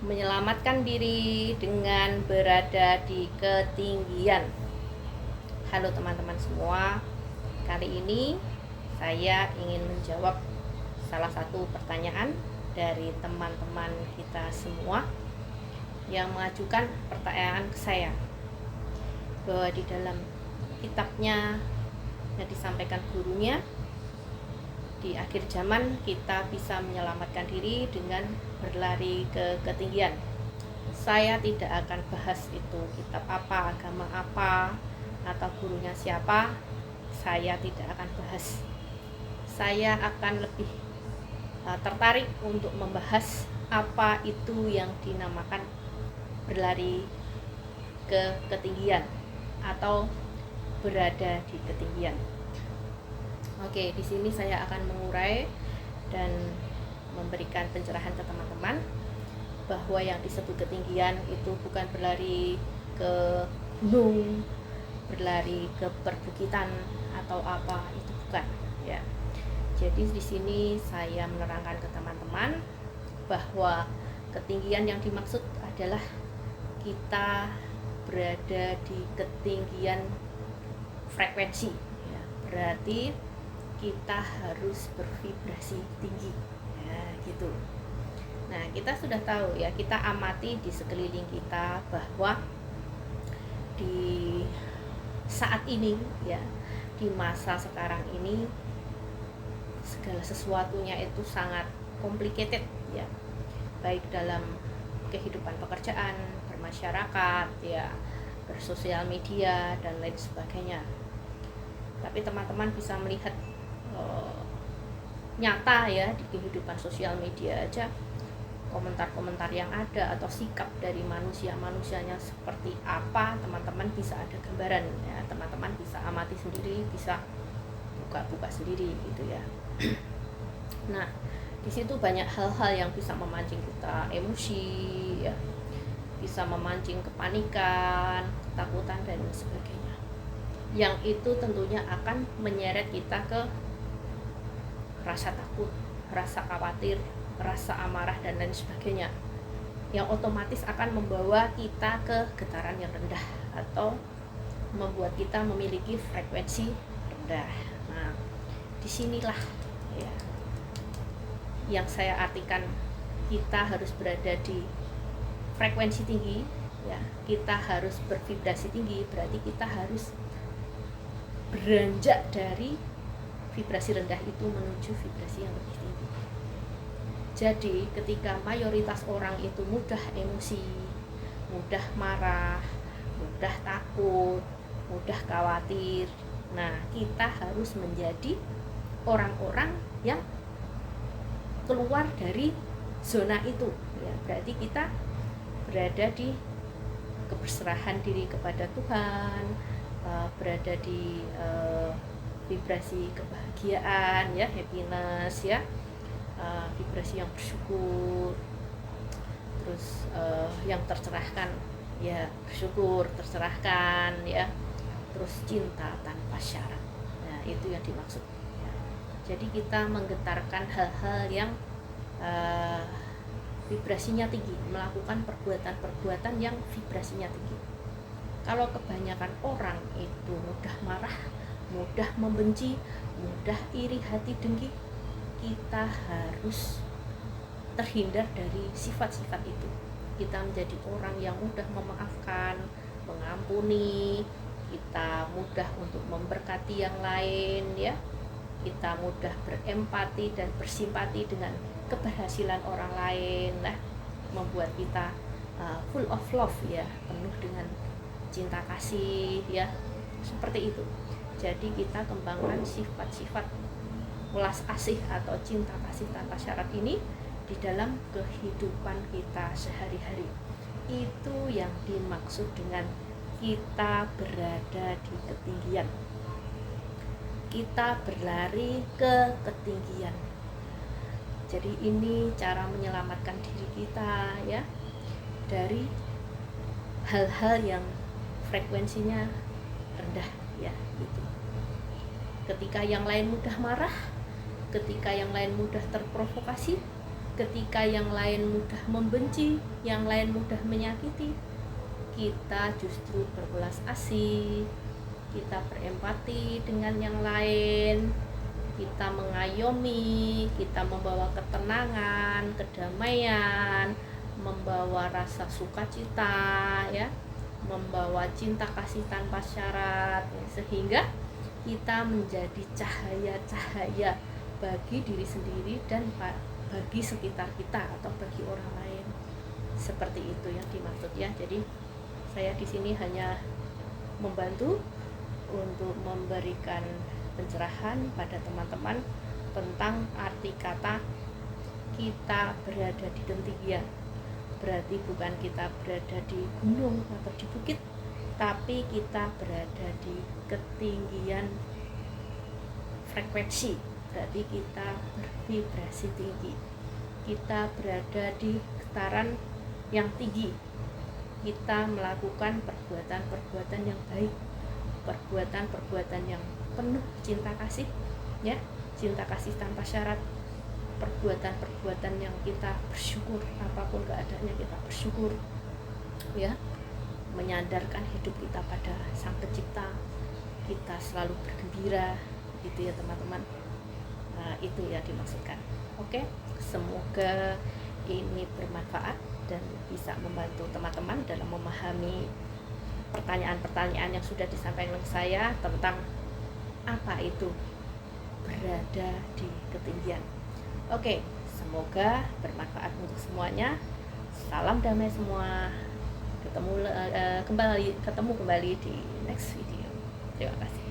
menyelamatkan diri dengan berada di ketinggian. Halo teman-teman semua, kali ini saya ingin menjawab salah satu pertanyaan dari teman-teman kita semua yang mengajukan pertanyaan ke saya, bahwa di dalam kitabnya yang disampaikan gurunya, di akhir zaman kita bisa menyelamatkan diri dengan berlari ke ketinggian. Saya tidak akan bahas itu kitab apa, agama apa, atau gurunya siapa. Saya tidak akan bahas. Saya akan lebih tertarik untuk membahas apa itu yang dinamakan berlari ke ketinggian atau berada di ketinggian. Oke, di sini saya akan mengurai dan memberikan pencerahan ke teman-teman bahwa yang disebut ketinggian itu bukan berlari ke gunung, berlari ke perbukitan atau apa, itu bukan ya. Jadi di sini saya menerangkan ke teman-teman bahwa ketinggian yang dimaksud adalah kita berada di ketinggian frekuensi ya. Berarti kita harus bervibrasi tinggi ya, gitu. Nah, kita sudah tahu ya, kita amati di sekeliling kita bahwa di saat ini ya, di masa sekarang ini segala sesuatunya itu sangat complicated ya, baik dalam kehidupan pekerjaan, bermasyarakat ya, bersosial media dan lain sebagainya. Tapi teman-teman bisa melihat nyata ya, di kehidupan sosial media aja komentar-komentar yang ada atau sikap dari manusianya seperti apa, teman-teman bisa ada gambaran ya, teman-teman bisa amati sendiri, bisa buka-buka sendiri gitu ya. Nah, di situ banyak hal-hal yang bisa memancing kita emosi ya, bisa memancing kepanikan, ketakutan dan sebagainya, yang itu tentunya akan menyeret kita ke rasa takut, rasa khawatir, rasa amarah dan lain sebagainya, yang otomatis akan membawa kita ke getaran yang rendah atau membuat kita memiliki frekuensi rendah. Nah, disinilah ya yang saya artikan kita harus berada di frekuensi tinggi ya, kita harus bervibrasi tinggi, berarti kita harus beranjak dari vibrasi rendah itu menuju vibrasi yang lebih tinggi. Jadi ketika mayoritas orang itu mudah emosi, mudah marah, mudah takut, mudah khawatir, nah kita harus menjadi orang-orang yang keluar dari zona itu ya, berarti kita berada di keberserahan diri kepada Tuhan, berada di vibrasi kebahagiaan ya, happiness ya, vibrasi yang bersyukur, terus yang tercerahkan ya, bersyukur, tercerahkan ya, terus cinta tanpa syarat. Nah, itu yang dimaksud ya. Jadi kita menggetarkan hal-hal yang vibrasinya tinggi, melakukan perbuatan-perbuatan yang vibrasinya tinggi. Kalau kebanyakan orang itu mudah marah, mudah membenci, mudah iri hati dengki, kita harus terhindar dari sifat-sifat itu. Kita menjadi orang yang mudah memaafkan, mengampuni, kita mudah untuk memberkati yang lain ya, kita mudah berempati dan bersimpati dengan keberhasilan orang lain, nah membuat kita full of love ya, penuh dengan cinta kasih ya, seperti itu. Jadi kita kembangkan sifat-sifat welas asih atau cinta kasih tanpa syarat ini di dalam kehidupan kita sehari-hari. Itu yang dimaksud dengan kita berada di ketinggian, kita berlari ke ketinggian. Jadi ini cara menyelamatkan diri kita ya, dari hal-hal yang frekuensinya rendah ya gitu. Ketika yang lain mudah marah, ketika yang lain mudah terprovokasi, Ketika yang lain mudah membenci, yang lain mudah menyakiti, kita justru berbelas asih, kita berempati dengan yang lain, kita mengayomi, kita membawa ketenangan, kedamaian, membawa rasa sukacita, ya, membawa cinta kasih tanpa syarat, ya, sehingga kita menjadi cahaya-cahaya bagi diri sendiri dan bagi sekitar kita atau bagi orang lain. Seperti itu yang dimaksud, ya. Jadi saya di sini hanya membantu untuk memberikan pencerahan pada teman-teman tentang arti kata kita berada di ketinggian. Berarti bukan kita berada di gunung atau di bukit, tapi kita berada di ketinggian frekuensi. Berarti kita bervibrasi tinggi, kita berada di getaran yang tinggi, kita melakukan perbuatan-perbuatan yang baik, perbuatan-perbuatan yang penuh cinta kasih, ya, cinta kasih tanpa syarat, perbuatan-perbuatan yang kita bersyukur, apapun keadaannya kita bersyukur, ya, menyadarkan hidup kita pada Sang Pencipta, kita selalu bergembira, gitu ya teman-teman. Nah, itu ya dimaksudkan. Oke, semoga ini bermanfaat dan bisa membantu teman-teman dalam memahami pertanyaan-pertanyaan yang sudah disampaikan oleh saya tentang apa itu berada di ketinggian. Oke, semoga bermanfaat untuk semuanya. Salam damai semua. Ketemu kembali di next video. Terima kasih.